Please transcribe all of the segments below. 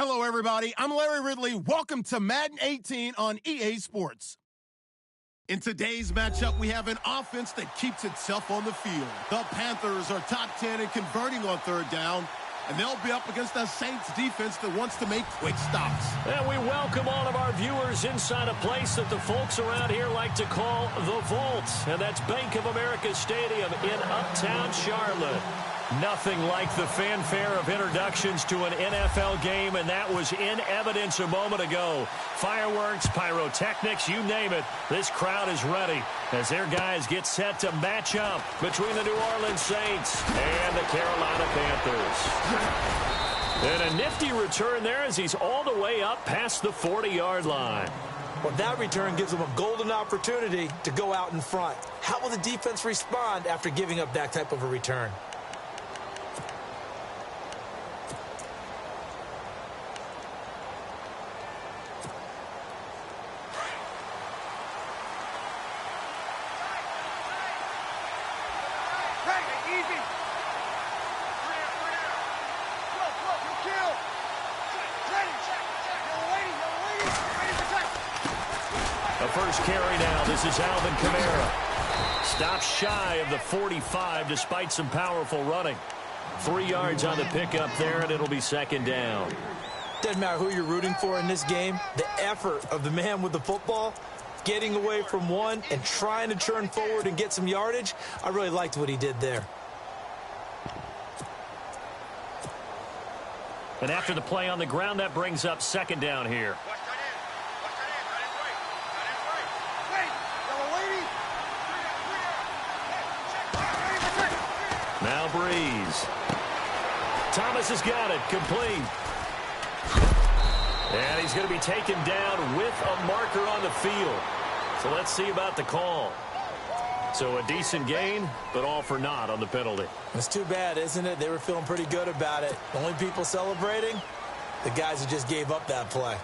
Hello, everybody. I'm Larry Ridley. Welcome to Madden 18 on EA Sports. In today's matchup, we have an offense that keeps itself on the field. The Panthers are top 10 in converting on third down, and they'll be up against the Saints defense that wants to make quick stops. And we welcome all of our viewers inside a place that the folks around here like to call the Vault, and that's Bank of America Stadium in Uptown Charlotte. Nothing like the fanfare of introductions to an NFL game, and that was in evidence a moment ago. Fireworks, pyrotechnics, you name it. This crowd is ready as their guys get set to match up between the New Orleans Saints and the Carolina Panthers. And a nifty return there as he's all the way up past the 40-yard line. Well, that return gives them a golden opportunity to go out in front. How will the defense respond after giving up that type of a return? First carry now. This is Alvin Kamara. Stops shy of the 45 despite some powerful running. 3 yards on the pickup there, and it'll be second down. Doesn't matter who you're rooting for in this game. The effort of the man with the football, getting away from one and trying to turn forward and get some yardage, I really liked what he did there. And after the play on the ground, that brings up second down here. Now Breeze. Thomas has got it. Complete. And he's going to be taken down with a marker on the field. So let's see about the call. So a decent gain, but all for naught on the penalty. It's too bad, isn't it? They were feeling pretty good about it. The only people celebrating, the guys who just gave up that play.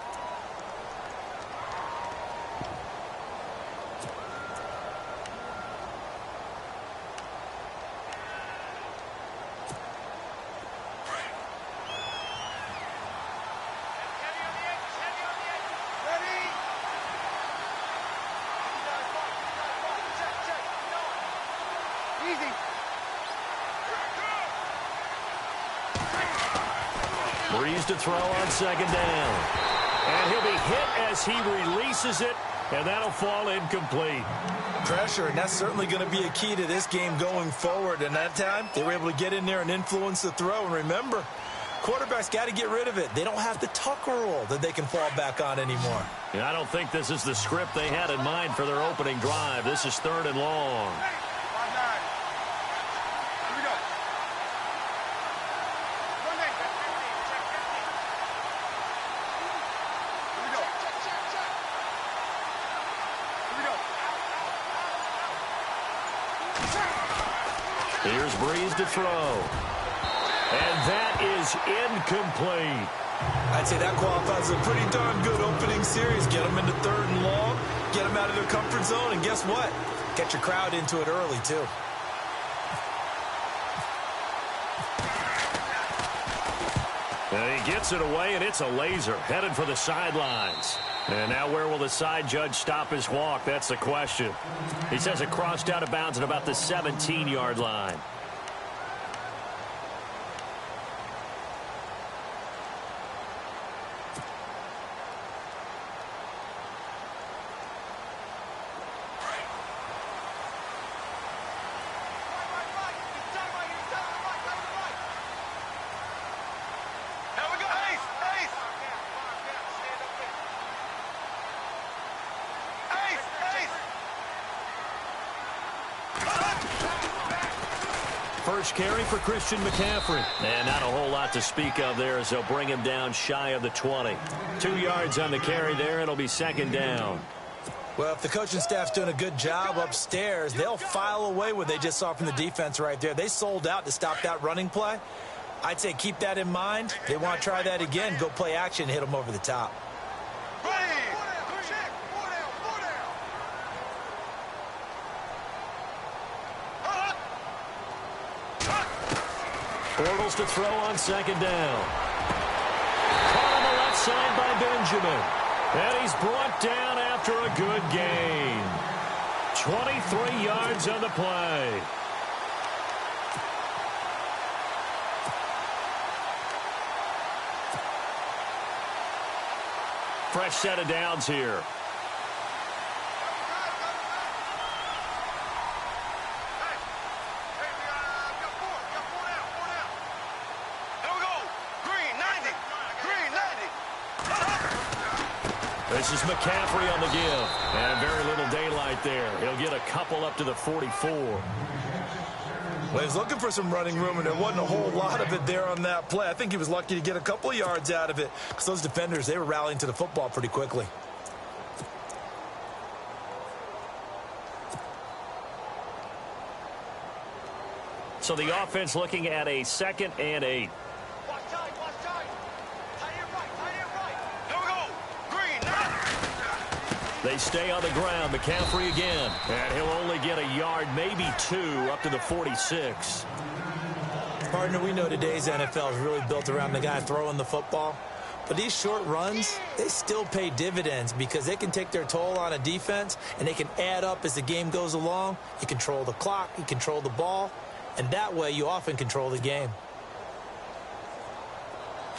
Breeze to throw on second down. And he'll be hit as he releases it, and that'll fall incomplete. Pressure, and that's certainly going to be a key to this game going forward. And that time, they were able to get in there and influence the throw. And remember, quarterbacks got to get rid of it. They don't have the Tucker roll that they can fall back on anymore. Yeah, I don't think this is the script they had in mind for their opening drive. This is third and long. Here's Breeze to throw. And that is incomplete. I'd say that qualifies a pretty darn good opening series. Get them into third and long, get them out of their comfort zone, and guess what? Get your crowd into it early, too. And he gets it away, and it's a laser headed for the sidelines. And now where will the side judge stop his walk? That's the question. He says it crossed out of bounds at about the 17-yard line. First carry for Christian McCaffrey. And not a whole lot to speak of there as they'll bring him down shy of the 20. 2 yards on the carry there. It'll be second down. Well, if the coaching staff's doing a good job upstairs, they'll file away what they just saw from the defense right there. They sold out to stop that running play. I'd say keep that in mind. They want to try that again. Go play action, hit them over the top. Bortles to throw on second down. Caught on the Benjamin. And he's brought down after a good gain. 23 yards on the play. Fresh set of downs here. This is McCaffrey on the give. And very little daylight there. He'll get a couple up to the 44. Well, he was looking for some running room, and there wasn't a whole lot of it there on that play. I think he was lucky to get a couple of yards out of it because those defenders, they were rallying to the football pretty quickly. So the offense looking at a 2nd and 8. They stay on the ground. McCaffrey again. And he'll only get a yard, maybe 2, up to the 46. Partner, we know today's NFL is really built around the guy throwing the football. But these short runs, they still pay dividends because they can take their toll on a defense, and they can add up as the game goes along. You control the clock, you control the ball, and that way you often control the game.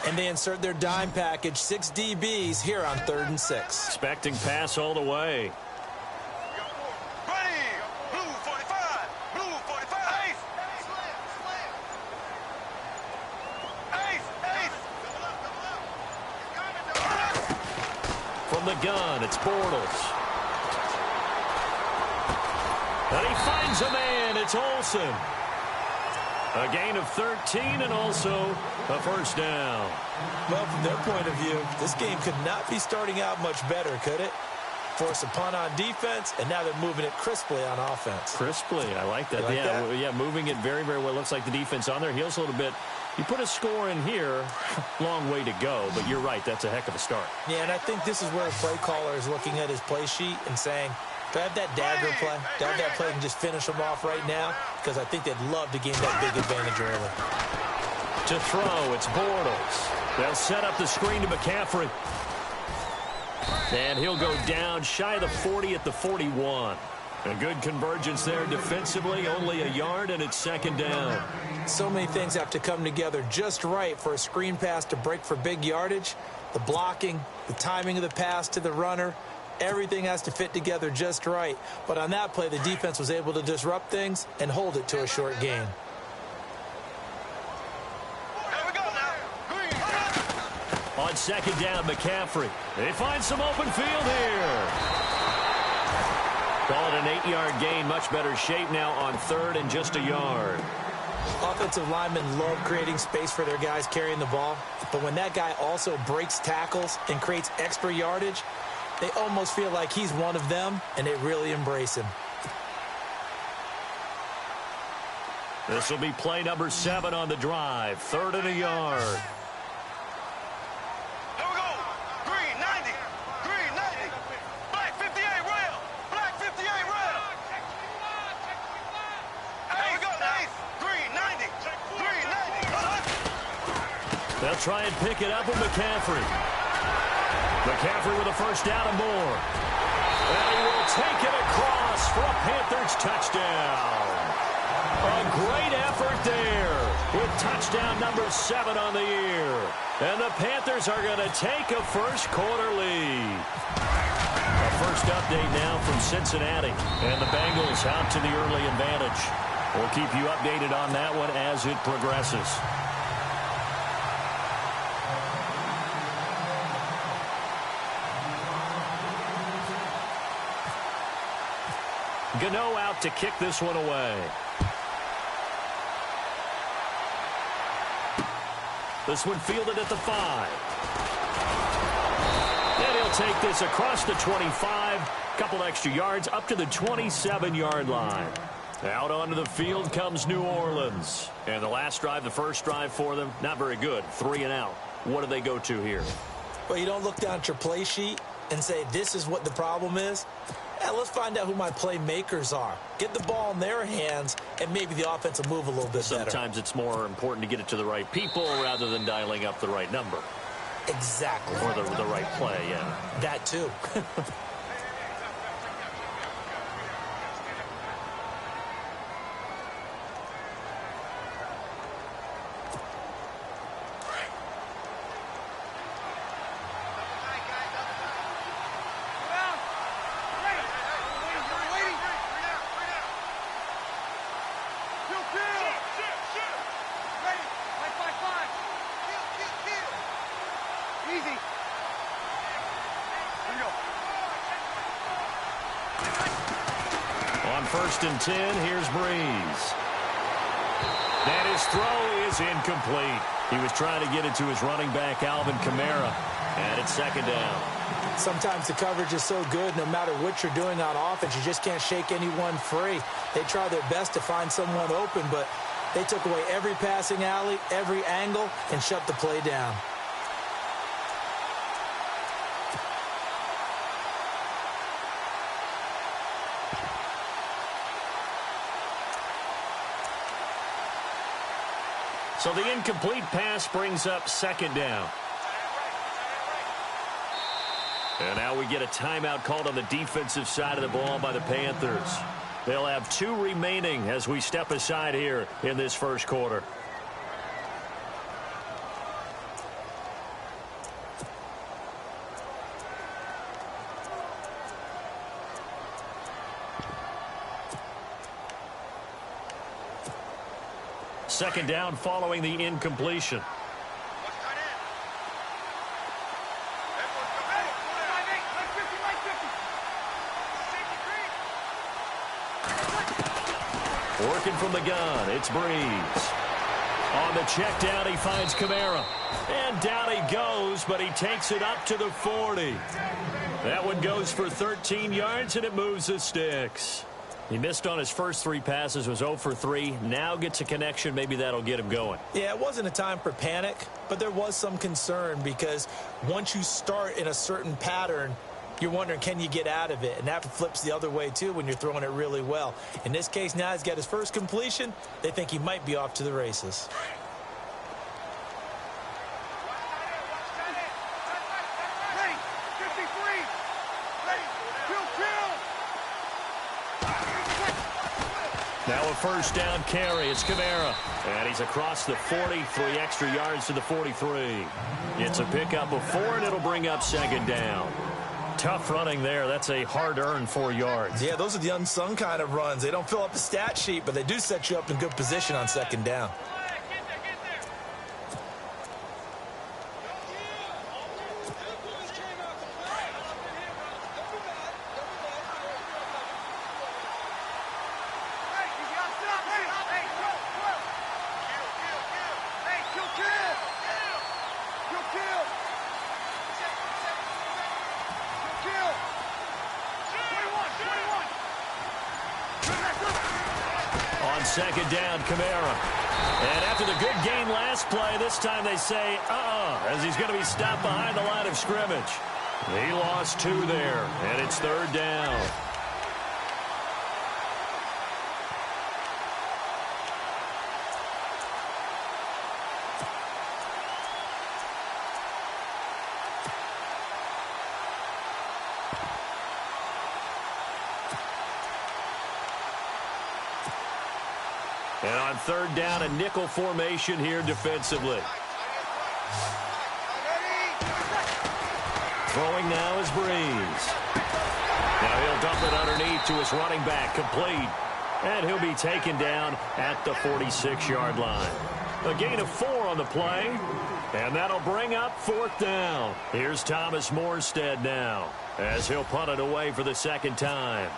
And they insert their dime package, 6 DBs here on 3rd and 6. Expecting pass all the way. Ready, blue 45, blue 45. Ace. From the gun, it's Bortles. And he finds a man. It's Olsen. A gain of 13 and also a first down. Well, from their point of view, this game could not be starting out much better, could it? Force a punt on defense, and now they're moving it crisply on offense. Crisply, I like that. Yeah, moving it very, very well. Looks like the defense on their heels a little bit. You put a score in here, long way to go, but you're right, that's a heck of a start. Yeah, and I think this is where the play caller is looking at his play sheet and saying, do I have that dagger play? Do I have that play and just finish them off right now? Because I think they'd love to gain that big advantage early. To throw, it's Bortles. They'll set up the screen to McCaffrey. And he'll go down shy of the 40 at the 41. A good convergence there defensively, only a yard, and it's 2nd down. So many things have to come together just right for a screen pass to break for big yardage. The blocking, the timing of the pass to the runner, everything has to fit together just right. But on that play, the defense was able to disrupt things and hold it to a short gain. On 2nd down, McCaffrey. They find some open field here. Call it an 8-yard gain. Much better shape now on 3rd and just a yard. Offensive linemen love creating space for their guys carrying the ball. But when that guy also breaks tackles and creates extra yardage, they almost feel like he's one of them, and they really embrace him. This will be play number 7 on the drive. 3rd and a yard. Here we go. Green 90. Green 90. Black 58 rail. Black 58 rail. Here we go. Ace. Green 90. Green 90. They'll try and pick it up with McCaffrey. McCaffrey with a first down and more. And he will take it across for a Panthers touchdown. A great effort there with touchdown number 7 on the year. And the Panthers are going to take a first-quarter lead. A first update now from Cincinnati. And the Bengals out to the early advantage. We'll keep you updated on that one as it progresses. Gano out to kick this one away. This one fielded at the 5. And he'll take this across the 25. Couple extra yards up to the 27-yard line. Out onto the field comes New Orleans. And the last drive, the first drive for them, not very good. 3 and out. What do they go to here? Well, you don't look down at your play sheet and say, this is what the problem is. Yeah, let's find out who my playmakers are. Get the ball in their hands, and maybe the offense will move a little bit better. Sometimes it's more important to get it to the right people rather than dialing up the right number. Exactly. Or the right play, yeah. That too. On 1st and 10, here's Breeze. And his throw is incomplete. He was trying to get it to his running back, Alvin Kamara. And it's 2nd down. Sometimes the coverage is so good, no matter what you're doing on offense, you just can't shake anyone free. They try their best to find someone open, but they took away every passing alley, every angle, and shut the play down. So the incomplete pass brings up 2nd down. And now we get a timeout called on the defensive side of the ball by the Panthers. They'll have 2 remaining as we step aside here in this first quarter. Second down following the incompletion. Working from the gun, it's Breeze. On the check down, he finds Kamara. And down he goes, but he takes it up to the 40. That one goes for 13 yards, and it moves the sticks. He missed on his first 3 passes, was 0 for 3. Now gets a connection. Maybe that'll get him going. Yeah, it wasn't a time for panic, but there was some concern because once you start in a certain pattern, you're wondering, can you get out of it? And that flips the other way, too, when you're throwing it really well. In this case, now he's got his first completion. They think he might be off to the races. Now a first down carry. It's Kamara. And he's across the 40, 3 extra yards to the 43. It's a pickup of 4, and it'll bring up 2nd down. Tough running there. That's a hard-earned 4 yards. Yeah, those are the unsung kind of runs. They don't fill up the stat sheet, but they do set you up in good position on 2nd down. On 2nd down, Kamara. And after the good gain last play, this time they say, as he's going to be stopped behind the line of scrimmage. He lost 2 there, and it's 3rd down. And on 3rd down, a nickel formation here defensively. Throwing now is Breeze. Now he'll dump it underneath to his running back, complete. And he'll be taken down at the 46-yard line. A gain of 4 on the play. And that'll bring up 4th down. Here's Thomas Morstead now, as he'll punt it away for the 2nd time.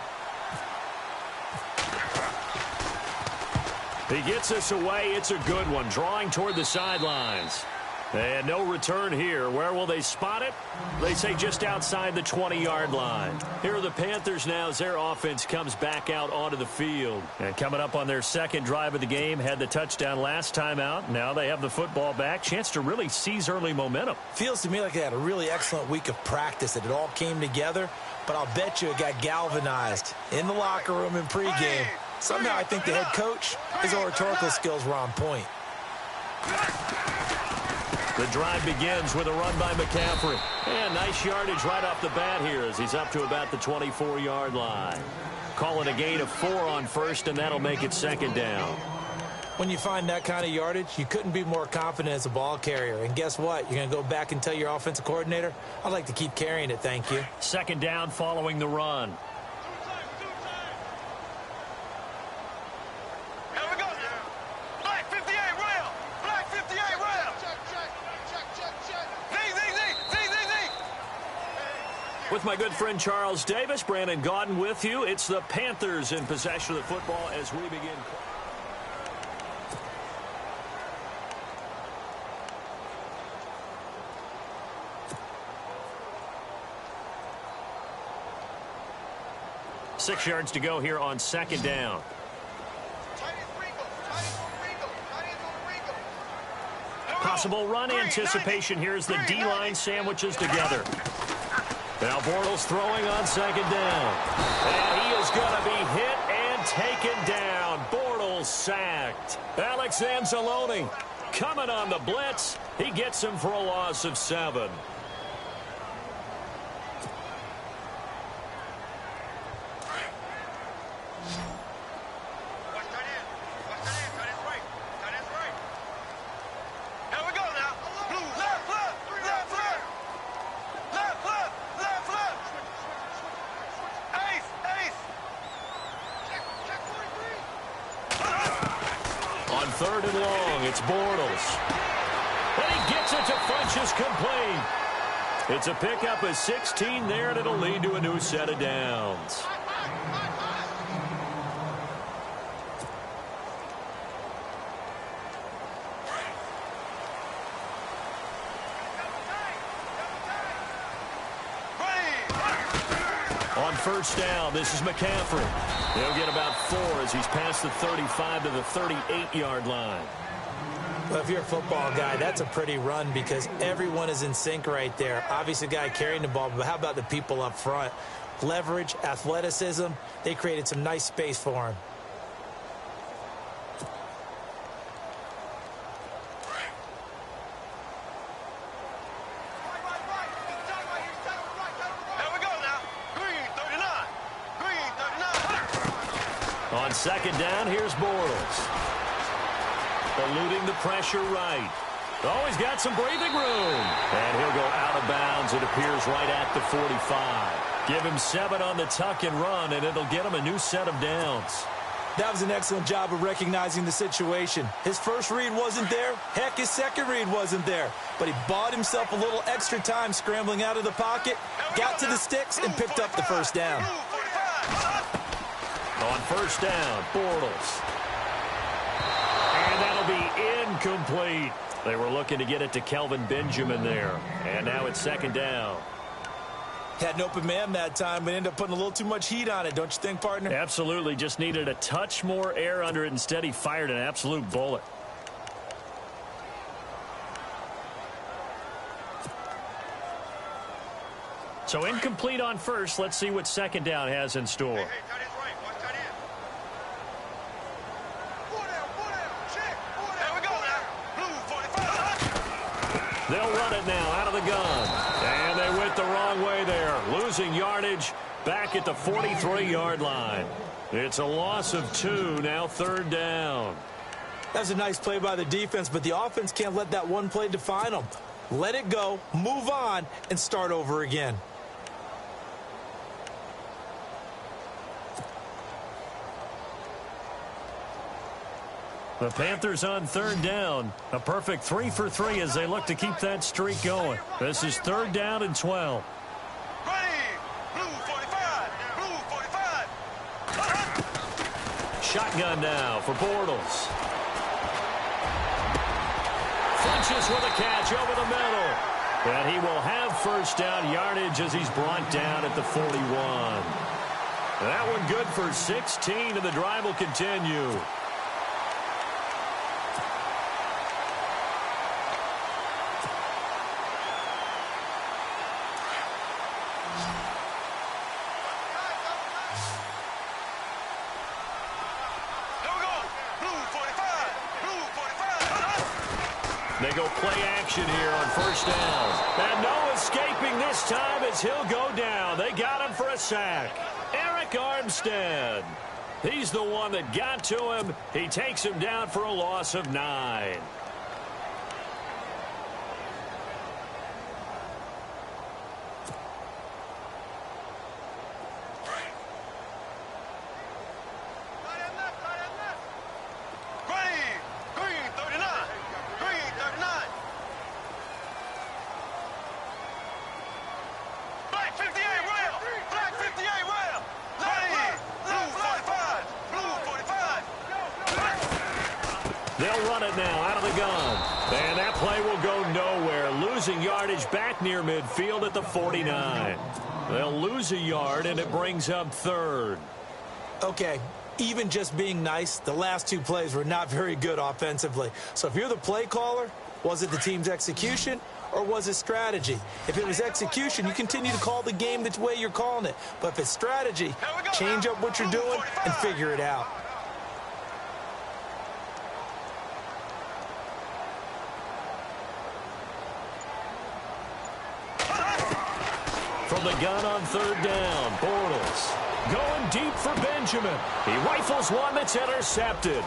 He gets us away. It's a good one. Drawing toward the sidelines. And no return here. Where will they spot it? They say just outside the 20-yard line. Here are the Panthers now as their offense comes back out onto the field. And coming up on their 2nd drive of the game, had the touchdown last time out. Now they have the football back. Chance to really seize early momentum. Feels to me like they had a really excellent week of practice, that it all came together. But I'll bet you it got galvanized in the locker room in pregame. Somehow I think the head coach, his oratorical skills were on point. The drive begins with a run by McCaffrey. And nice yardage right off the bat here as he's up to about the 24-yard line. Call it a gain of 4 on first, and that'll make it second down. When you find that kind of yardage, you couldn't be more confident as a ball carrier. And guess what? You're going to go back and tell your offensive coordinator, I'd like to keep carrying it, thank you. Second down following the run. Here we go now. Black 58 rail. Black 58 rail. Z. With my good friend Charles Davis, Brandon Gaudin with you. It's the Panthers in possession of the football as we begin. Six yards to go here on second down. Possible run anticipation. Here's the D-line sandwiches together. Now Bortles throwing on second down. And he is going to be hit and taken down. Bortles sacked. Alex Anzalone coming on the blitz. He gets him for a loss of 7. Third and long, it's Bortles. And he gets it to Funchess complete. It's a pickup of 16 there, and it'll lead to a new set of downs. On first down, this is McCaffrey. He'll get about 4 as he's past the 35 to the 38-yard line. Well, if you're a football guy, that's a pretty run because everyone is in sync right there. Obviously, the guy carrying the ball, but how about the people up front? Leverage, athleticism, they created some nice space for him. On second down, here's Bortles. Eluding the pressure right. Oh, he's got some breathing room. And he'll go out of bounds, it appears, right at the 45. Give him 7 on the tuck and run, and it'll get him a new set of downs. That was an excellent job of recognizing the situation. His first read wasn't there. Heck, his second read wasn't there. But he bought himself a little extra time scrambling out of the pocket, got to the sticks, and picked up the first down. On first down, Bortles. And that'll be incomplete. They were looking to get it to Kelvin Benjamin there. And now it's second down. Had an open man that time, but ended up putting a little too much heat on it, don't you think, partner? Absolutely. Just needed a touch more air under it. Instead, he fired an absolute bullet. So incomplete on first. Let's see what second down has in store. They'll run it now out of the gun. And they went the wrong way there. Losing yardage back at the 43-yard line. It's a loss of 2, now third down. That was a nice play by the defense, but the offense can't let that one play define them. Let it go, move on, and start over again. The Panthers on third down. A perfect 3 for 3 as they look to keep that streak going. This is third down and 12. Shotgun now for Bortles. Funchess with a catch over the middle. And he will have first down yardage as he's brought down at the 41. That one good for 16, and the drive will continue. They go play action here on first down. And no escaping this time as he'll go down. They got him for a sack. Arik Armstead. He's the one that got to him. He takes him down for a loss of 9. They'll run it now out of the gun. And that play will go nowhere. Losing yardage back near midfield at the 49. They'll lose a yard, and it brings up 3rd. Okay, even just being nice, the last 2 plays were not very good offensively. So if you're the play caller, was it the team's execution or was it strategy? If it was execution, you continue to call the game the way you're calling it. But if it's strategy, change up what you're doing and figure it out. From the gun on 3rd down, Bortles going deep for Benjamin. He rifles one that's intercepted.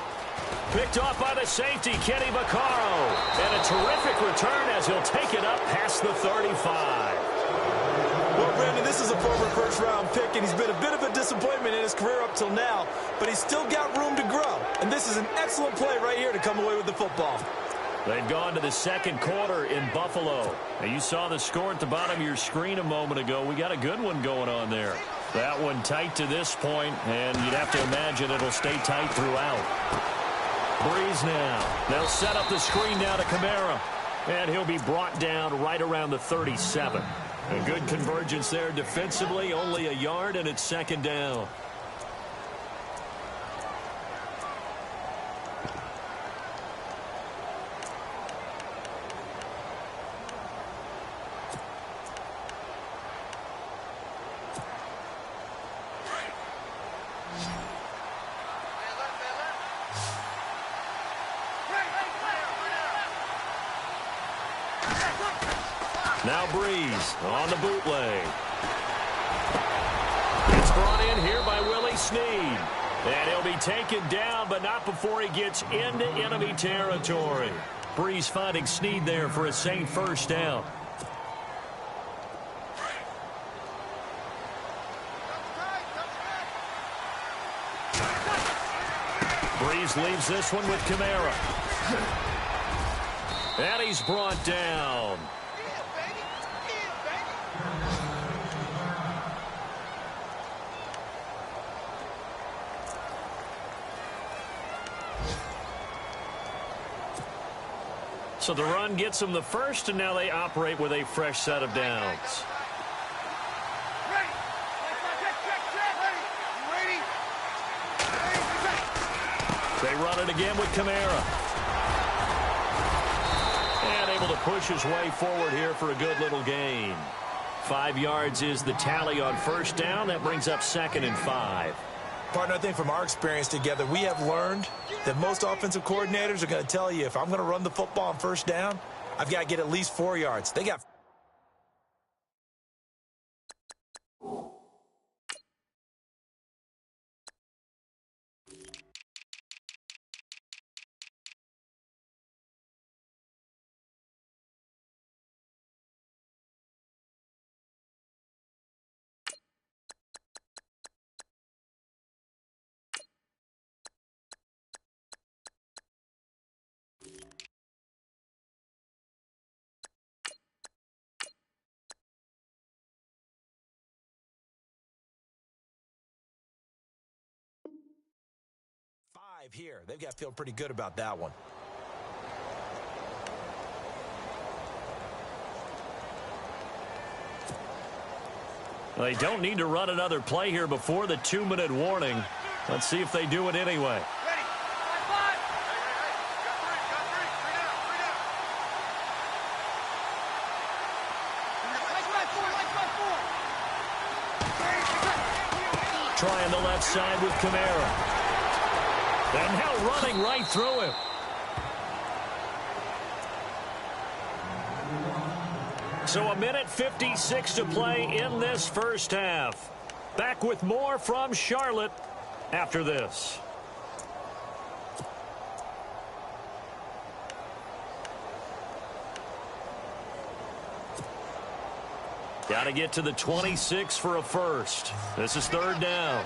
Picked off by the safety, Kenny Vaccaro. And a terrific return as he'll take it up past the 35. Well, Brandon, this is a former first-round pick, and he's been a bit of a disappointment in his career up till now, but he's still got room to grow. And this is an excellent play right here to come away with the football. They've gone to the second quarter in Buffalo. Now, you saw the score at the bottom of your screen a moment ago. We got a good one going on there. That one tight to this point, and you'd have to imagine it'll stay tight throughout. Breeze now. They'll set up the screen now to Kamara. And he'll be brought down right around the 37. A good convergence there defensively, only a yard, and it's 2nd down. Now Breeze on the bootleg. It's brought in here by Willie Snead. And he'll be taken down, but not before he gets into enemy territory. Breeze finding Snead there for a safe first down. Breeze leaves this one with Kamara. And he's brought down. So the run gets them the first, and now they operate with a fresh set of downs. They run it again with Kamara. And able to push his way forward here for a good little gain. 5 yards is the tally on first down. That brings up 2nd and 5. Partner, I think from our experience together, we have learned that most offensive coordinators are going to tell you, if I'm going to run the football on first down, I've got to get at least 4 yards. They got... here. They've got to feel pretty good about that one. They don't need to run another play here before the 2-minute warning. Let's see if they do it anyway. Trying the left side with Kamara. And now running right through him. So 1:56 to play in this first half. Back with more from Charlotte after this. Got to get to the 26 for a first. This is third down.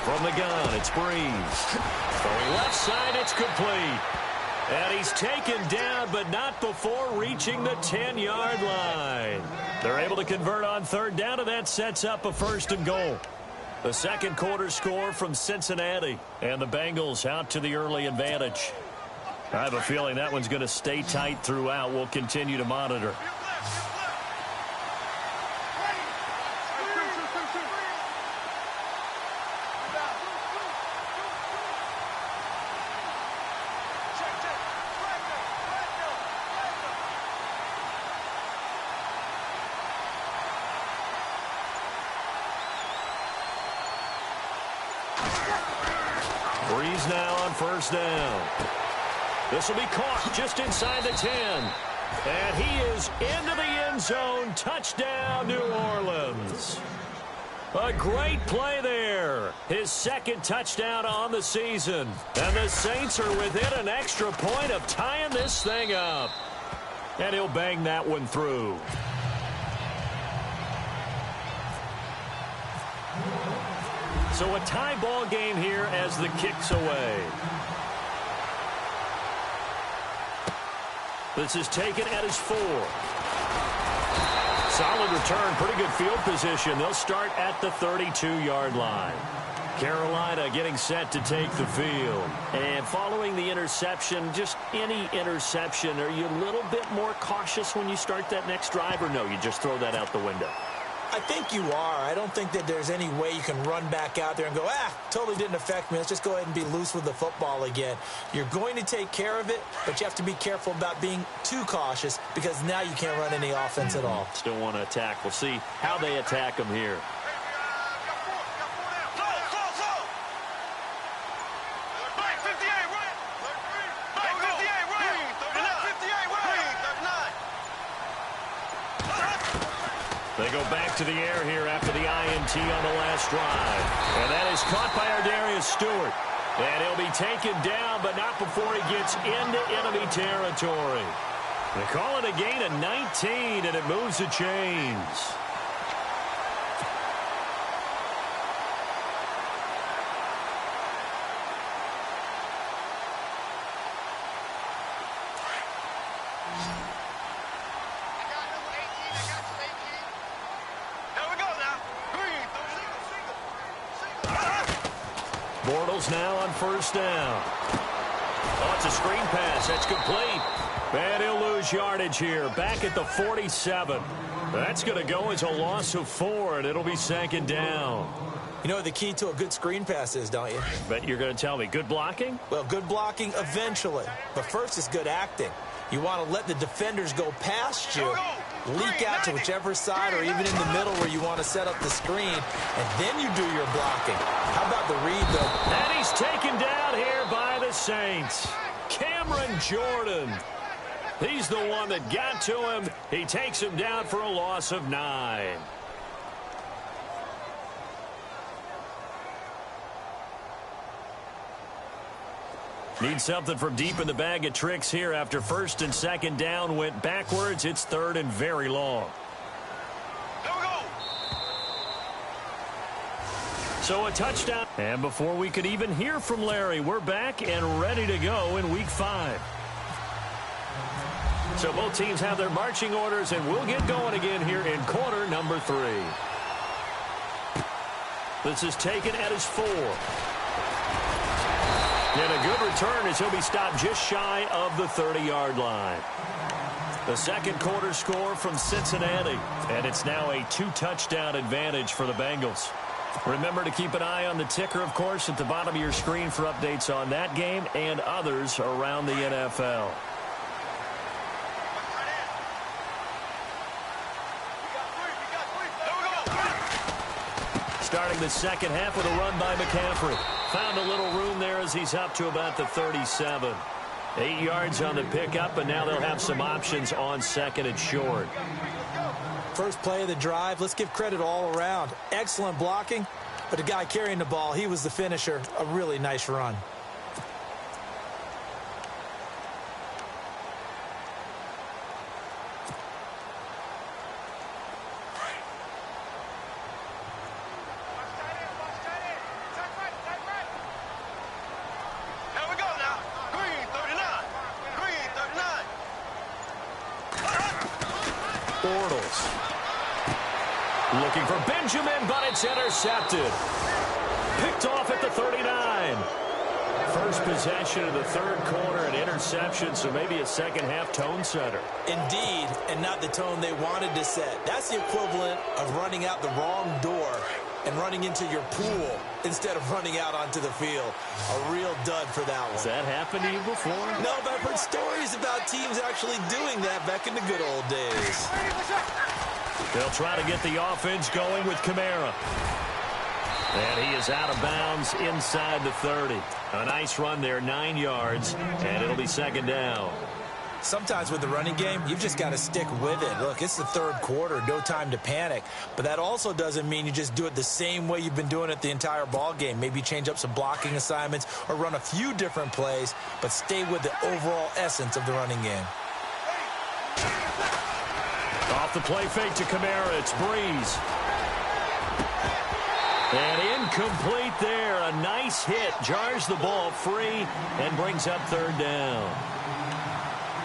From the gun, it's Breeze. The left side, it's complete. And he's taken down, but not before reaching the 10-yard line. They're able to convert on third down, and that sets up a first and goal. The second quarter score from Cincinnati, and the Bengals out to the early advantage. I have a feeling that one's going to stay tight throughout. We'll continue to monitor. Breeze now on first down. This will be caught just inside the 10. And he is into the end zone. Touchdown, New Orleans. A great play there. His second touchdown on the season. And the Saints are within an extra point of tying this thing up. And he'll bang that one through. So a tie ball game here as the kick's away. This is taken at his 4. Solid return, pretty good field position. They'll start at the 32-yard line. Carolina getting set to take the field. And following the interception, just any interception, are you a little bit more cautious when you start that next drive, or no, you just throw that out the window? I think you are. I don't think that there's any way you can run back out there and go, totally didn't affect me. Let's just go ahead and be loose with the football again. You're going to take care of it, but you have to be careful about being too cautious because now you can't run any offense at all. Still want to attack. We'll see how they attack him here. They go back to the air here after the INT on the last drive. And that is caught by Ardarius Stewart. And he'll be taken down, but not before he gets into enemy territory. They call it a gain of 19, and it moves the chains. Bortles now on first down. Oh, it's a screen pass. That's complete. And he'll lose yardage here. Back at the 47. That's going to go as a loss of 4, and it'll be second down. You know what the key to a good screen pass is, don't you? Bet you're going to tell me. Good blocking? Well, good blocking eventually. But first is good acting. You want to let the defenders go past you, leak out to whichever side or even in the middle where you want to set up the screen, and then you do your blocking. How about the read, though? And he's taken down here by the Saints. Cameron Jordan. He's the one that got to him. He takes him down for a loss of 9. Need something from deep in the bag of tricks here after first and second down went backwards. It's third and very long. So a touchdown. And before we could even hear from Larry, we're back and ready to go in Week 5. So both teams have their marching orders, and we'll get going again here in quarter number 3. This is taken at his 4. And a good return as he'll be stopped just shy of the 30-yard line. The second quarter score from Cincinnati, and it's now a 2-touchdown advantage for the Bengals. Remember to keep an eye on the ticker, of course, at the bottom of your screen for updates on that game and others around the NFL. Starting the second half with a run by McCaffrey. Found a little room there as he's up to about the 37. 8 yards on the pickup, and now they'll have some options on second and short. First play of the drive, let's give credit all around. Excellent blocking, but the guy carrying the ball, he was the finisher. A really nice run. Looking for Benjamin, but it's intercepted. Picked off at the 39. First possession of the third quarter, an interception, so maybe a second-half tone setter. Indeed, and not the tone they wanted to set. That's the equivalent of running out the wrong door and running into your pool instead of running out onto the field. A real dud for that one. Has that happened to you before? No, but I've heard stories about teams actually doing that back in the good old days. They'll try to get the offense going with Kamara. And he is out of bounds inside the 30. A nice run there, 9 yards, and it'll be second down. Sometimes with the running game, you've just got to stick with it. Look, it's the third quarter, no time to panic. But that also doesn't mean you just do it the same way you've been doing it the entire ball game. Maybe change up some blocking assignments or run a few different plays, but stay with the overall essence of the running game. Off the play fake to Kamara, it's Breeze. And incomplete there. A nice hit. Jars the ball free and brings up third down.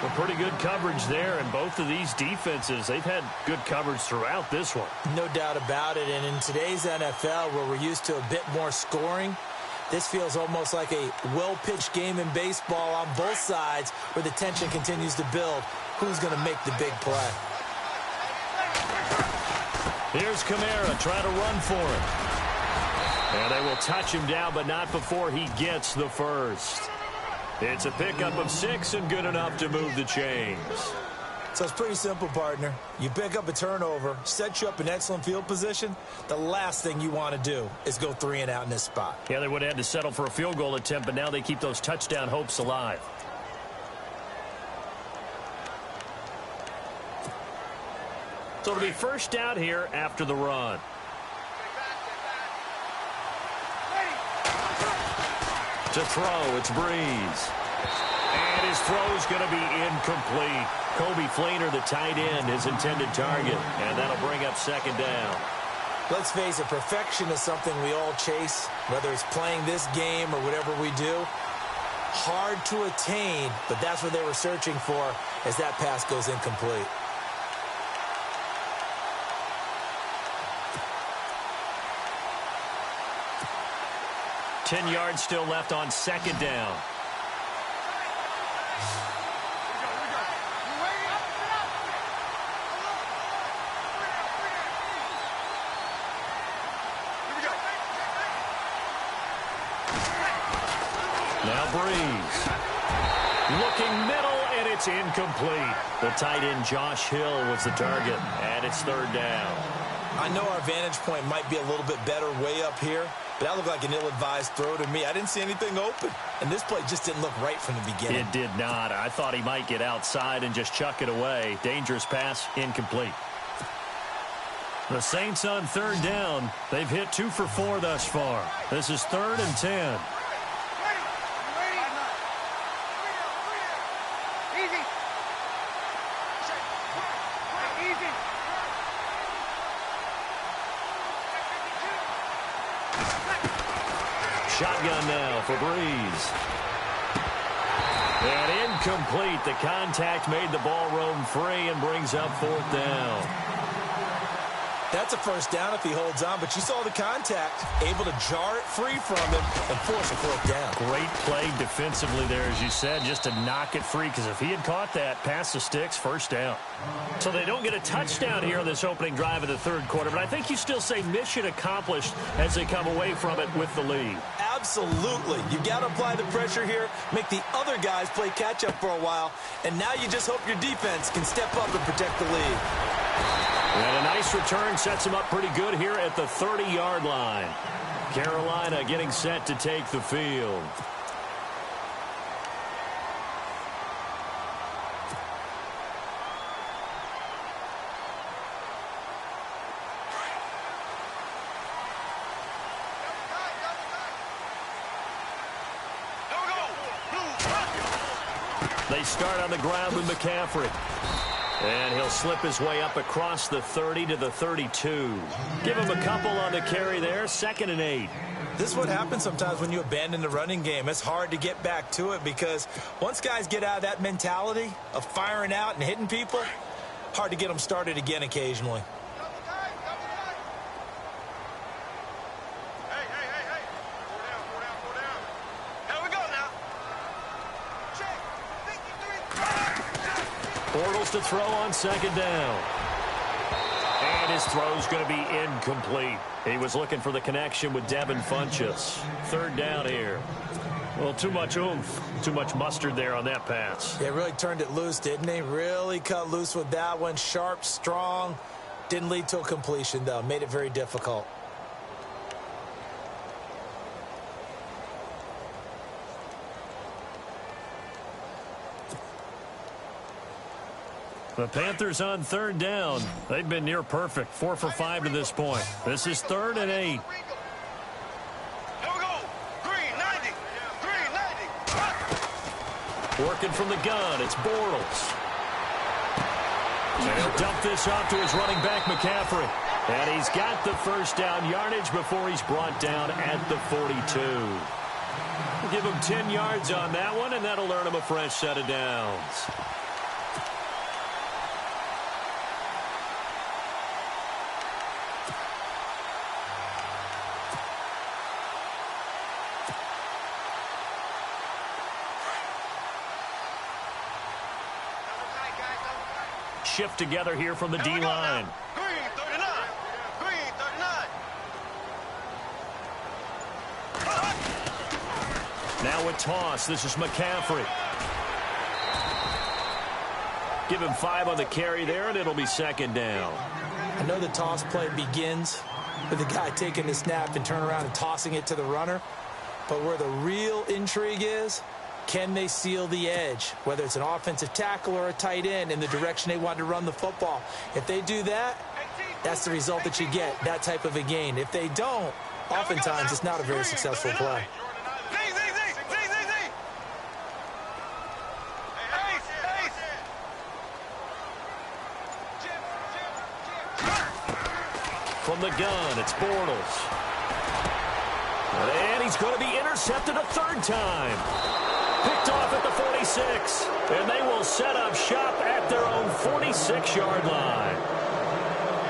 Well, pretty good coverage there, and both of these defenses, they've had good coverage throughout this one. No doubt about it, and in today's NFL, where we're used to a bit more scoring, this feels almost like a well-pitched game in baseball on both sides where the tension continues to build. Who's going to make the big play? Here's Kamara trying to run for it. And they will touch him down, but not before he gets the first. It's a pickup of 6 and good enough to move the chains. So it's pretty simple, partner. You pick up a turnover, set you up in excellent field position. The last thing you want to do is go 3 and out in this spot. Yeah, they would have had to settle for a field goal attempt, but now they keep those touchdown hopes alive. So it'll be first down here after the run. To throw, it's Breeze. And his throw's going to be incomplete. Kobe Fleener, the tight end, his intended target. And that'll bring up second down. Let's face it, perfection is something we all chase, whether it's playing this game or whatever we do. Hard to attain, but that's what they were searching for as that pass goes incomplete. 10 yards still left on second down. Now Breeze. Looking middle, and it's incomplete. The tight end Josh Hill was the target, and it's third down. I know our vantage point might be a little bit better way up here, but that looked like an ill-advised throw to me. I didn't see anything open, and this play just didn't look right from the beginning. It did not. I thought he might get outside and just chuck it away. Dangerous pass, incomplete. The Saints on third down. They've hit 2 for 4 thus far. This is 3rd and 10. Shotgun now for Breeze. And incomplete. The contact made the ball roam free and brings up 4th down. That's a first down if he holds on, but you saw the contact, able to jar it free from him and force a 4th down. Great play defensively there, as you said, just to knock it free, because if he had caught that, past the sticks, first down. So they don't get a touchdown here in this opening drive of the third quarter, but I think you still say mission accomplished as they come away from it with the lead. Absolutely. You've got to apply the pressure here, make the other guys play catch-up for a while, and now you just hope your defense can step up and protect the lead. And a nice This return sets him up pretty good here at the 30-yard line. Carolina getting set to take the field. They start on the ground with McCaffrey. And he'll slip his way up across the 30 to the 32. Give him a couple on the carry there. 2nd and 8. This is what happens sometimes when you abandon the running game. It's hard to get back to it because once guys get out of that mentality of firing out and hitting people, hard to get them started again occasionally. Bortles to throw on 2nd down. And his throw's going to be incomplete. He was looking for the connection with Devin Funchess. 3rd down here. Well, too much oomph, too much mustard there on that pass. Yeah, really turned it loose, didn't he? Really cut loose with that one. Sharp, strong. Didn't lead to a completion, though. Made it very difficult. The Panthers on 3rd down. They've been near perfect. 4 for 5 to this point. This is 3rd and 8. Here we go. Green 90. Green 90. Working from the gun. It's Bortles. And he'll dump this off to his running back, McCaffrey. And he's got the 1st down yardage before he's brought down at the 42. We'll give him 10 yards on that one, and that'll earn him a fresh set of downs. Shift together here from the D-line. Green 39. Green 39. Now a toss. This is McCaffrey. Give him 5 on the carry there, and it'll be 2nd down. I know the toss play begins with the guy taking the snap and turn around and tossing it to the runner. But where the real intrigue is, can they seal the edge, whether it's an offensive tackle or a tight end, in the direction they want to run the football? If they do that, that's the result that you get, that type of a gain. If they don't, oftentimes it's not a very successful play. From the gun, it's Bortles. And he's going to be intercepted a 3rd time. Picked off at the 46. And they will set up shop at their own 46-yard line.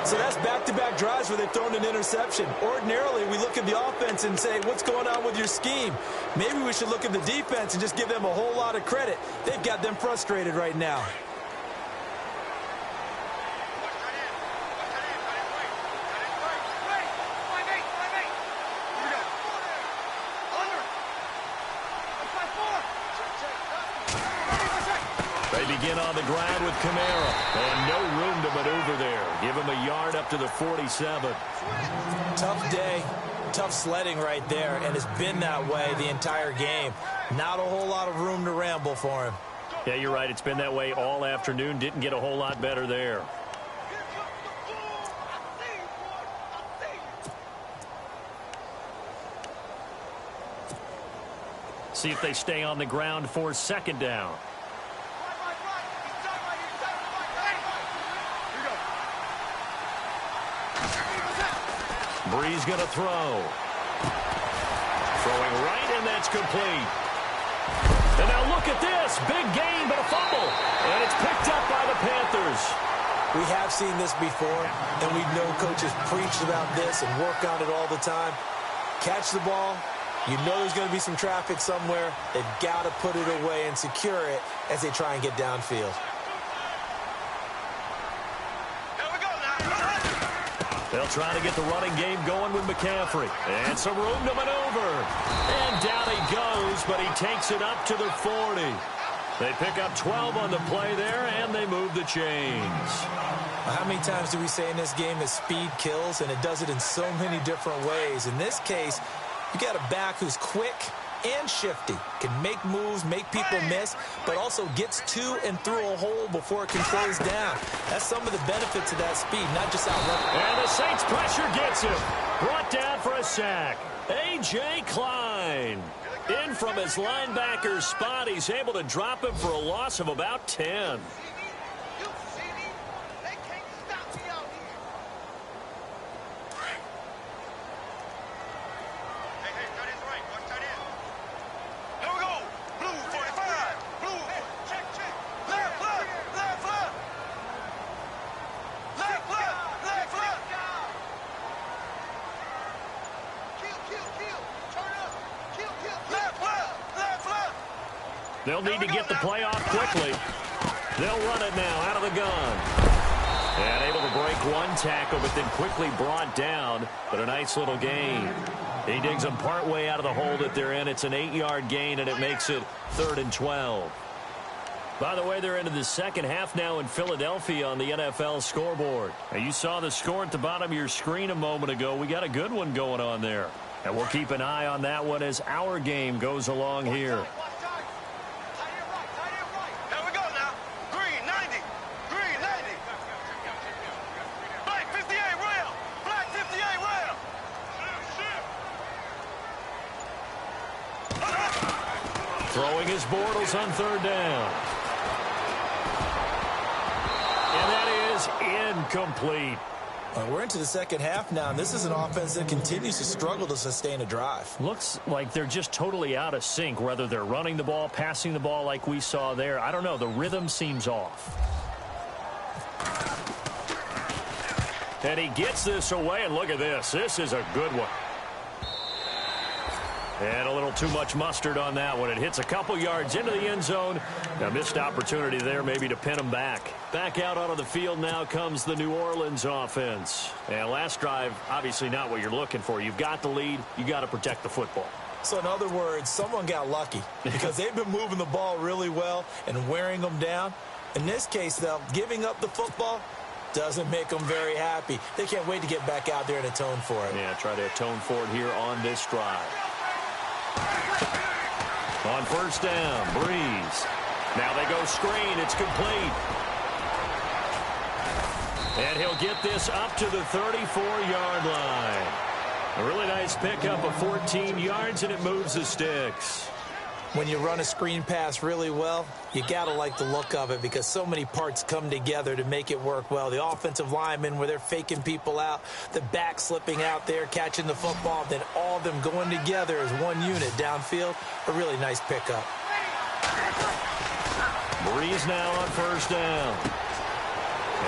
So that's back-to-back drives where they've thrown an interception. Ordinarily, we look at the offense and say, what's going on with your scheme? Maybe we should look at the defense and just give them a whole lot of credit. They've got them frustrated right now. Begin on the ground with Kamara. And no room to maneuver there. Give him a yard up to the 47. Tough day, tough sledding right there, and it's been that way the entire game. Not a whole lot of room to ramble for him. Yeah, you're right. It's been that way all afternoon. Didn't get a whole lot better there. See if they stay on the ground for 2nd down. Breeze going to throw. Throwing right, and that's complete. And now look at this. Big gain, but a fumble. And it's picked up by the Panthers. We have seen this before, and we know coaches preach about this and work on it all the time. Catch the ball. You know there's going to be some traffic somewhere. They've got to put it away and secure it as they try and get downfield. They'll try to get the running game going with McCaffrey. And some room to maneuver. And down he goes, but he takes it up to the 40. They pick up 12 on the play there, and they move the chains. How many times do we say in this game that speed kills, and it does it in so many different ways? In this case, you got a back who's quick and shifty, can make moves, make people miss, but also gets to and through a hole before it can close down. That's some of the benefits of that speed, not just outrunning. And the Saints pressure gets him. Brought down for a sack. A.J. Klein. In from his linebacker's spot. He's able to drop him for a loss of about 10. They'll need to get the play off quickly. They'll run it now out of the gun. And able to break one tackle, but then quickly brought down. But a nice little gain. He digs them partway out of the hole that they're in. It's an 8-yard gain, and it makes it 3rd and 12. By the way, they're into the second half now in Philadelphia on the NFL scoreboard. Now, you saw the score at the bottom of your screen a moment ago. We got a good one going on there. And we'll keep an eye on that one as our game goes along here. Throwing his Bortles on 3rd down. And that is incomplete. We're into the second half now, and this is an offense that continues to struggle to sustain a drive. Looks like they're just totally out of sync, whether they're running the ball, passing the ball like we saw there. I don't know. The rhythm seems off. And he gets this away, and look at this. This is a good one. And a little too much mustard on that one. It hits a couple yards into the end zone. A missed opportunity there maybe to pin him back. Back out onto the field now comes the New Orleans offense. And last drive, obviously not what you're looking for. You've got the lead. You got to protect the football. So in other words, someone got lucky because they've been moving the ball really well and wearing them down. In this case, though, giving up the football doesn't make them very happy. They can't wait to get back out there and atone for it. Yeah, try to atone for it here on this drive. On 1st down, Breeze. Now they go screen. It's complete. And he'll get this up to the 34-yard line. A really nice pickup of 14 yards, and it moves the sticks. When you run a screen pass really well, you got to like the look of it because so many parts come together to make it work well. The offensive linemen where they're faking people out, the back slipping out there, catching the football, then all of them going together as one unit downfield. A really nice pickup. Breeze now on 1st down.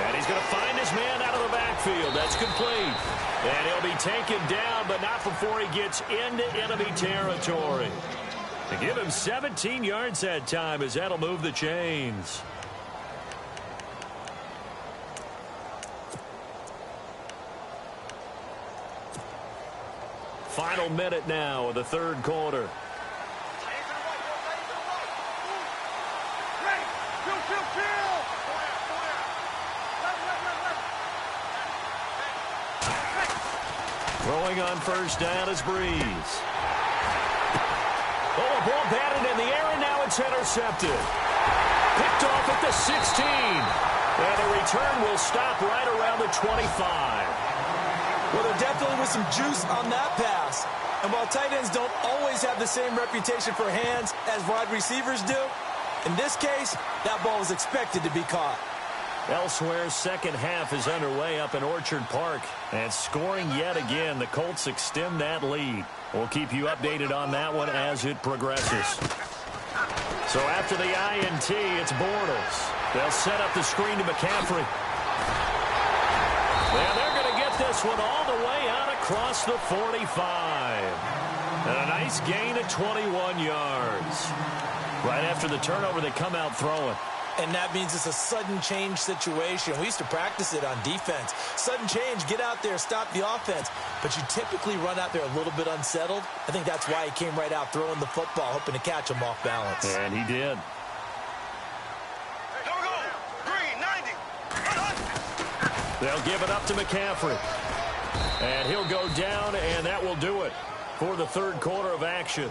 And he's going to find his man out of the backfield. That's complete. And he'll be taken down, but not before he gets into enemy territory. To give him 17 yards that time as that'll move the chains. Final minute now of the 3rd quarter. Throwing on 1st down is Breeze. Oh, a ball batted in the air, and now it's intercepted. Picked off at the 16. And the return will stop right around the 25. Well, there definitely was some juice on that pass. And while tight ends don't always have the same reputation for hands as wide receivers do, in this case, that ball was expected to be caught. Elsewhere, second half is underway up in Orchard Park. And scoring yet again, the Colts extend that lead. We'll keep you updated on that one as it progresses. So after the INT, it's Bortles. They'll set up the screen to McCaffrey. And they're going to get this one all the way out across the 45. And a nice gain of 21 yards. Right after the turnover, they come out throwing. And that means it's a sudden change situation. We used to practice it on defense. Sudden change, get out there, stop the offense. But you typically run out there a little bit unsettled. I think that's why he came right out throwing the football, hoping to catch him off balance. And he did. Here we go. Green, 90. They'll give it up to McCaffrey. And he'll go down, and that will do it for the third quarter of action.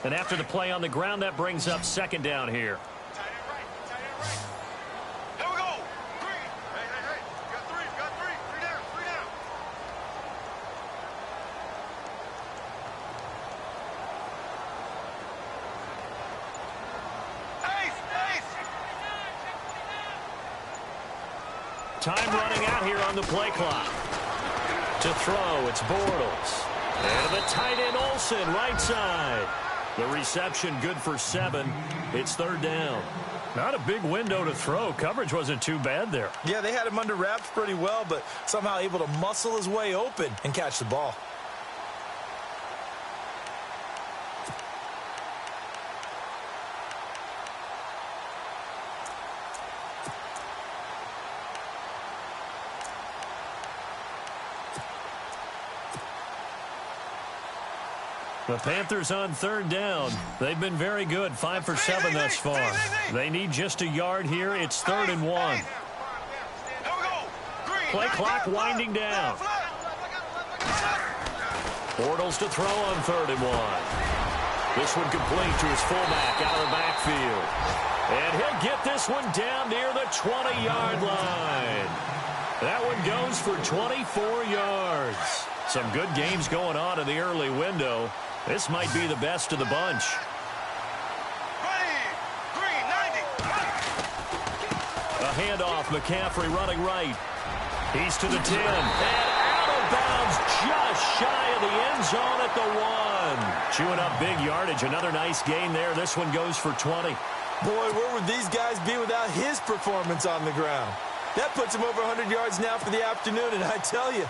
And after the play on the ground, that brings up second down here. Tight end right. Tight end right. Here we go. Green. Hey. Got three. Three down. Ace. Time running out here on the play clock. To throw, it's Bortles. And the tight end Olsen, right side. The reception good for 7. It's third down. Not a big window to throw. Coverage wasn't too bad there. Yeah, they had him under wraps pretty well, but somehow able to muscle his way open and catch the ball. The Panthers on third down. They've been very good, 5 for 7 thus far. They need just a yard here. It's 3rd and 1. Here we go. Green. Play clock winding down. Bortles to throw on 3rd and 1. This one complete to his fullback out of the backfield. And he'll get this one down near the 20-yard line. That one goes for 24 yards. Some good games going on in the early window. This might be the best of the bunch. Ready. Green, 90. A handoff, McCaffrey running right. He's to the 10. And out of bounds just shy of the end zone at the 1. Chewing up big yardage. Another nice gain there. This one goes for 20. Boy, where would these guys be without his performance on the ground? That puts him over 100 yards now for the afternoon, and I tell you,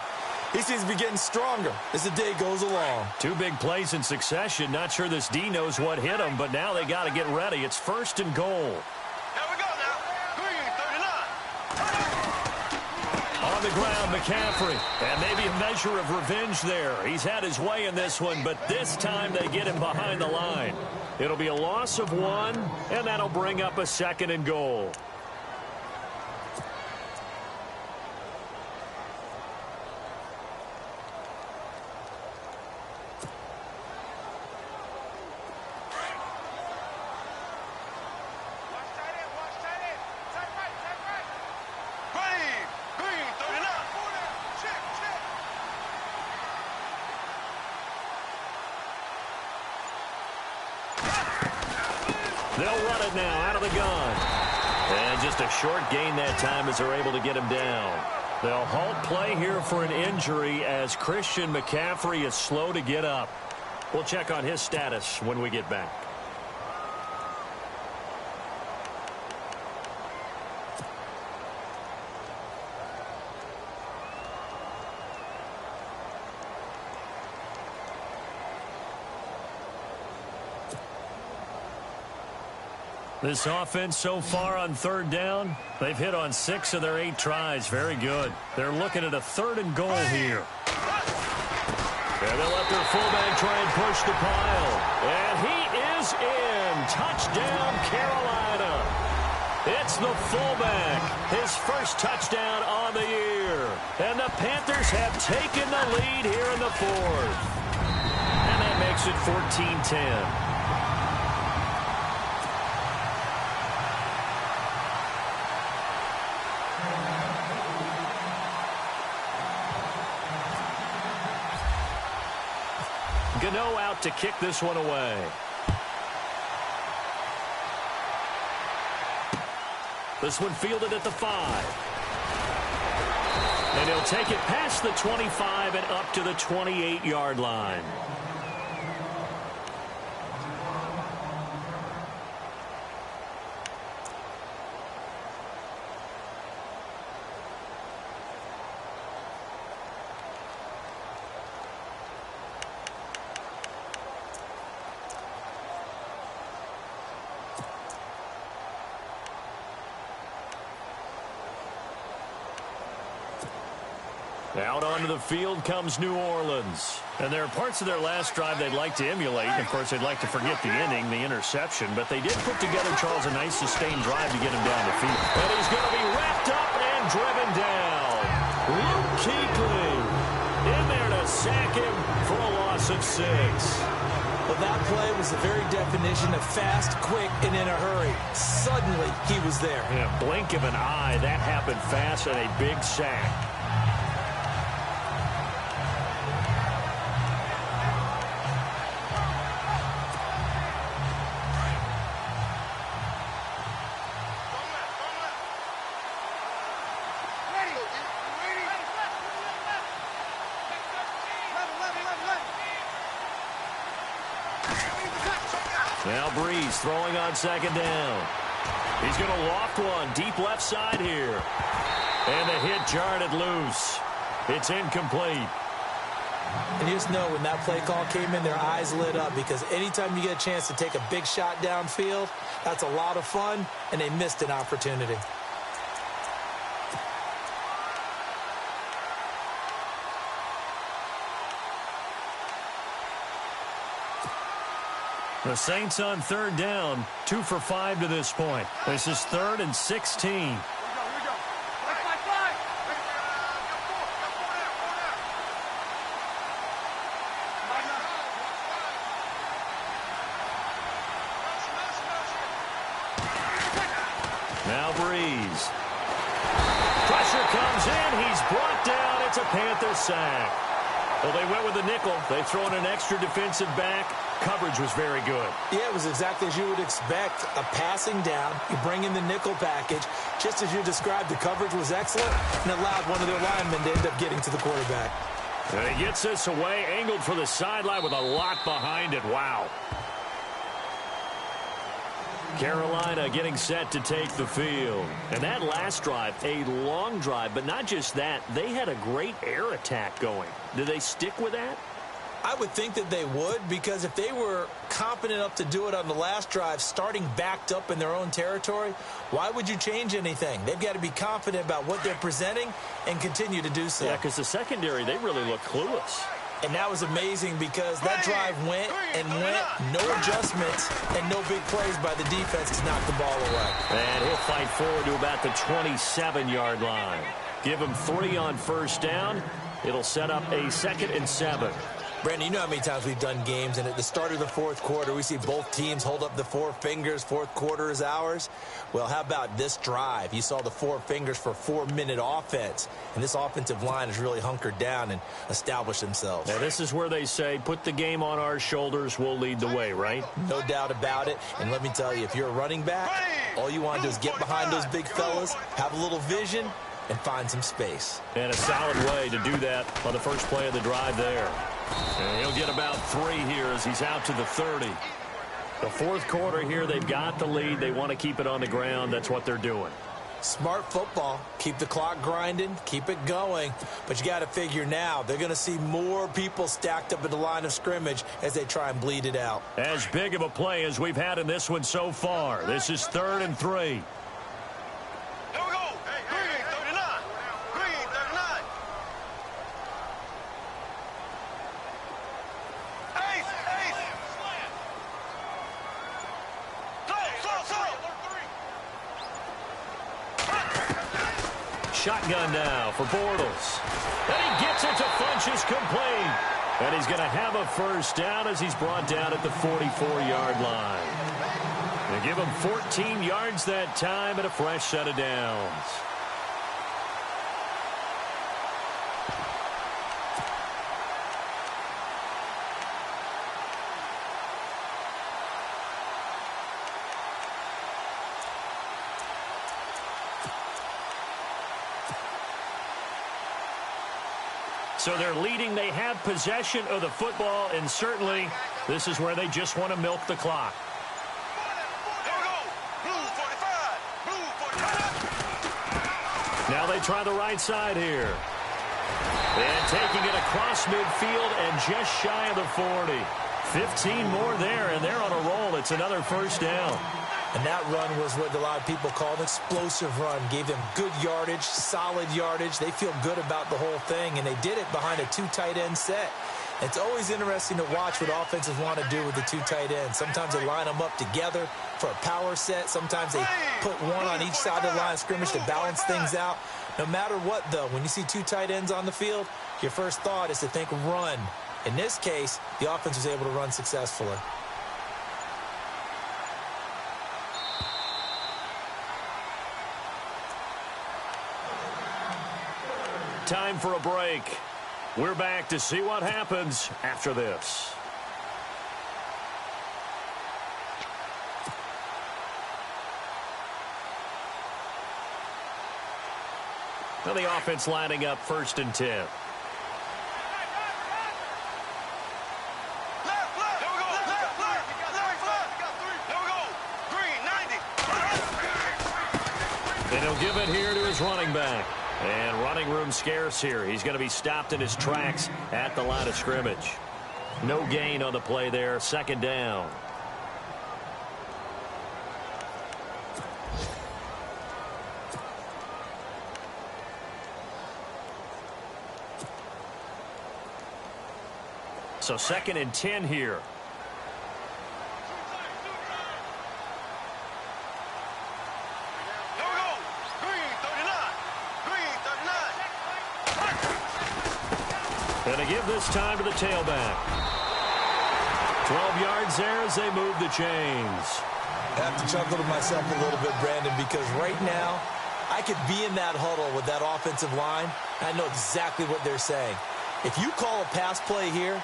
he seems to be getting stronger as the day goes along. 2 big plays in succession. Not sure this D knows what hit him, but now they got to get ready. It's 1st and goal. Here we go now. Green, 39. On the ground, McCaffrey. And maybe a measure of revenge there. He's had his way in this one, but this time they get him behind the line. It'll be a loss of 1, and that'll bring up a 2nd and goal. They'll run it now out of the gun. And just a short gain that time as they're able to get him down. They'll halt play here for an injury as Christian McCaffrey is slow to get up. We'll check on his status when we get back. This offense so far on third down, they've hit on 6 of their 8 tries. Very good. They're looking at a 3rd and goal here. And they'll let their fullback try and push the pile. And he is in. Touchdown, Carolina. It's the fullback. His first touchdown on the year. And the Panthers have taken the lead here in the 4th. And that makes it 14-10. Gano out to kick this one away. This one fielded at the 5. And he'll take it past the 25 and up to the 28-yard line. Out onto the field comes New Orleans. And there are parts of their last drive they'd like to emulate. Of course, they'd like to forget the inning, the interception. But they did put together, Charles, a nice sustained drive to get him down the field. And he's going to be wrapped up and driven down. Luke Kuechly in there to sack him for a loss of 6. Well, that play was the very definition of fast, quick, and in a hurry. Suddenly, he was there. In a blink of an eye, that happened fast and a big sack. Now Breeze throwing on second down. He's going to loft one deep left side here. And the hit jarred it loose. It's incomplete. And you just know when that play call came in, their eyes lit up, because anytime you get a chance to take a big shot downfield, that's a lot of fun, and they missed an opportunity. The Saints on third down, 2 for 5 to this point. This is 3rd and 16. Now Breeze. Pressure comes in. He's brought down. It's a Panther sack. Well, they went with the nickel. They throw in an extra defensive back. Coverage was very good. Yeah, it was exactly as you would expect. A passing down. You bring in the nickel package. Just as you described, the coverage was excellent and allowed one of their linemen to end up getting to the quarterback. And he gets this away, angled for the sideline with a lot behind it. Wow. Carolina getting set to take the field. And that last drive, a long drive, but not just that. They had a great air attack going. Do they stick with that? I would think that they would, because if they were confident enough to do it on the last drive, starting backed up in their own territory, why would you change anything? They've got to be confident about what they're presenting and continue to do so. Yeah, because the secondary, they really look clueless. And that was amazing, because that drive went and went, no adjustments and no big plays by the defense to knock the ball away. And he'll fight forward to about the 27-yard line. Give him 3 on first down. It'll set up a 2nd and 7. Brandon, you know how many times we've done games, and at the start of the fourth quarter, we see both teams hold up the 4 fingers. Fourth quarter is ours. Well, how about this drive? You saw the 4 fingers for 4-minute offense, and this offensive line has really hunkered down and established themselves. Now, this is where they say, put the game on our shoulders, we'll lead the way, right? No doubt about it. And let me tell you, if you're a running back, all you want to do is get behind those big fellas, have a little vision, and find some space. And a solid way to do that on the first play of the drive there. And he'll get about 3 here as he's out to the 30. The fourth quarter here, they've got the lead. They want to keep it on the ground. That's what they're doing. Smart football. Keep the clock grinding. Keep it going. But you got to figure now, they're going to see more people stacked up at the line of scrimmage as they try and bleed it out. As big of a play as we've had in this one so far. This is 3rd and 3. Shotgun now for Bortles. And he gets it to Funchess complete. And he's going to have a first down as he's brought down at the 44-yard line. They give him 14 yards that time and a fresh set of downs. So they're leading. They have possession of the football, and certainly this is where they just want to milk the clock. Now they try the right side here. And taking it across midfield and just shy of the 40. 15 more there, and they're on a roll. It's another first down. And that run was what a lot of people call an explosive run. Gave them good yardage, solid yardage. They feel good about the whole thing, and they did it behind a 2 tight end set. It's always interesting to watch what offenses want to do with the 2 tight ends. Sometimes they line them up together for a power set. Sometimes they put one on each side of the line of scrimmage to balance things out. No matter what, though, when you see 2 tight ends on the field, your first thought is to think run. In this case, the offense was able to run successfully. Time for a break. We're back to see what happens after this. Now the offense lining up 1st and 10. Left. Here we go. Left. Here we go. Green, 90. And he'll give it here to his running back. And running room scarce here. He's going to be stopped in his tracks at the line of scrimmage. No gain on the play there. 2nd down. So 2nd and 10 here. And they give this time to the tailback. 12 yards there as they move the chains. I have to chuckle to myself a little bit, Brandon, because right now I could be in that huddle with that offensive line. I know exactly what they're saying. If you call a pass play here,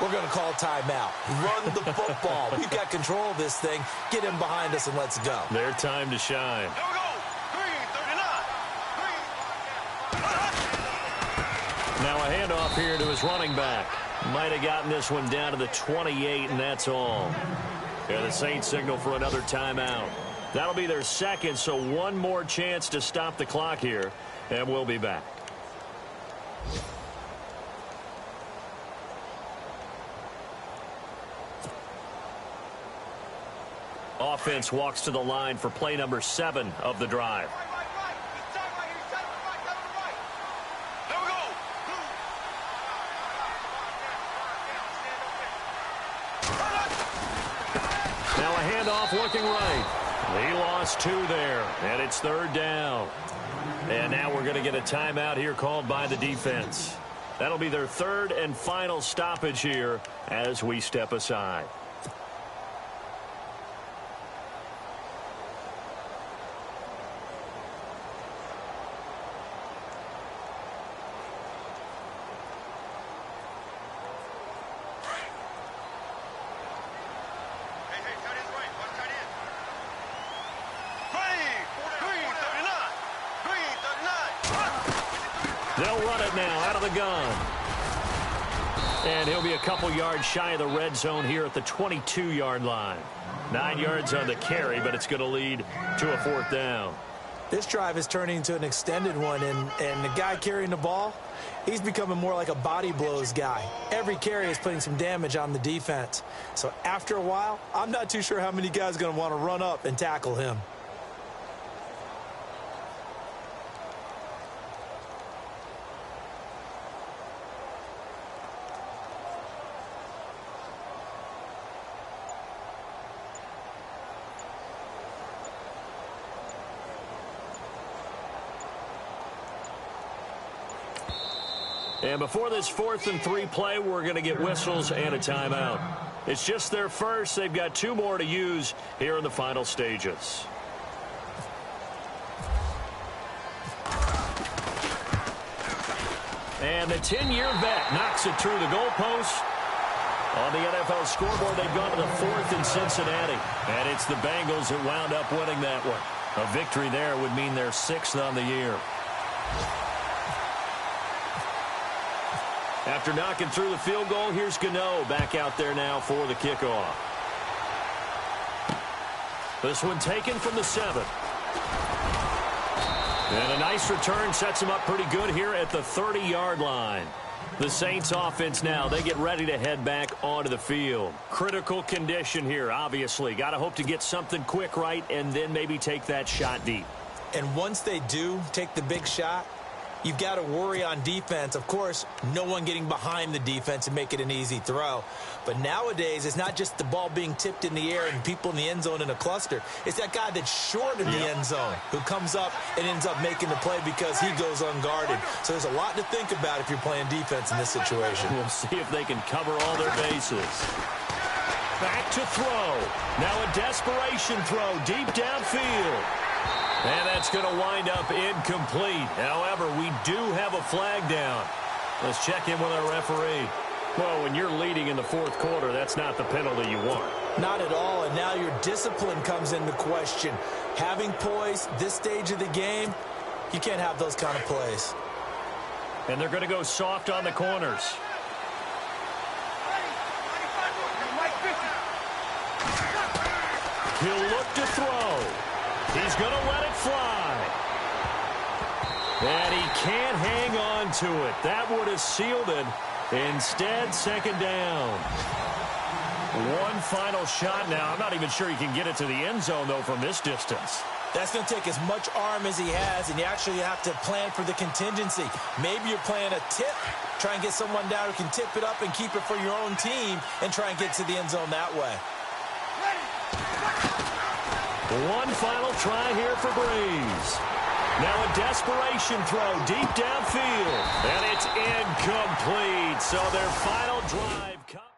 we're going to call a timeout. Run the football. We've got control of this thing. Get him behind us and let's go. Their time to shine. Here we go. Green, 39. Now a handoff here to his running back. Might have gotten this one down to the 28, and that's all. Yeah, the Saints signal for another timeout. That'll be their 2nd, so one more chance to stop the clock here, and we'll be back. Offense walks to the line for play number 7 of the drive. Now a handoff looking right. He lost 2 there, and it's 3rd down. And now we're going to get a timeout here called by the defense. That'll be their 3rd and final stoppage here as we step aside. They'll run it now out of the gun. And he'll be a couple yards shy of the red zone here at the 22-yard line. 9 yards on the carry, but it's going to lead to a 4th down. This drive is turning into an extended one, and the guy carrying the ball, he's becoming more like a body blows guy. Every carry is putting some damage on the defense. So after a while, I'm not too sure how many guys are going to want to run up and tackle him. And before this 4th and 3 play, we're going to get whistles and a timeout. It's just their first. They've got 2 more to use here in the final stages. And the 10-year vet knocks it through the goalpost. On the NFL scoreboard, they've gone to the 4th in Cincinnati. And it's the Bengals that wound up winning that one. A victory there would mean their 6th on the year. After knocking through the field goal, here's Gano back out there now for the kickoff. This one taken from the 7. And a nice return sets him up pretty good here at the 30-yard line. The Saints offense now, they get ready to head back onto the field. Critical condition here, obviously. Got to hope to get something quick right and then maybe take that shot deep. And once they do take the big shot, you've got to worry on defense. Of course, no one getting behind the defense and make it an easy throw. But nowadays, it's not just the ball being tipped in the air and people in the end zone in a cluster. It's that guy that's short of the end zone who comes up and ends up making the play because he goes unguarded. So there's a lot to think about if you're playing defense in this situation. We'll see if they can cover all their bases. Back to throw. Now a desperation throw deep downfield. And that's going to wind up incomplete. However, we do have a flag down. Let's check in with our referee. Well, when you're leading in the fourth quarter, that's not the penalty you want. Not at all, and now your discipline comes into question. Having poise this stage of the game, you can't have those kind of plays. And they're going to go soft on the corners. He'll look to throw. He's going to let it fly. And he can't hang on to it. That would have sealed it. Instead, second down. One final shot now. I'm not even sure he can get it to the end zone, though, from this distance. That's going to take as much arm as he has, and you actually have to plan for the contingency. Maybe you're playing a tip. Try and get someone down who can tip it up and keep it for your own team and try and get to the end zone that way. One final try here for Breeze. Now a desperation throw deep downfield. And it's incomplete. So their final drive comes.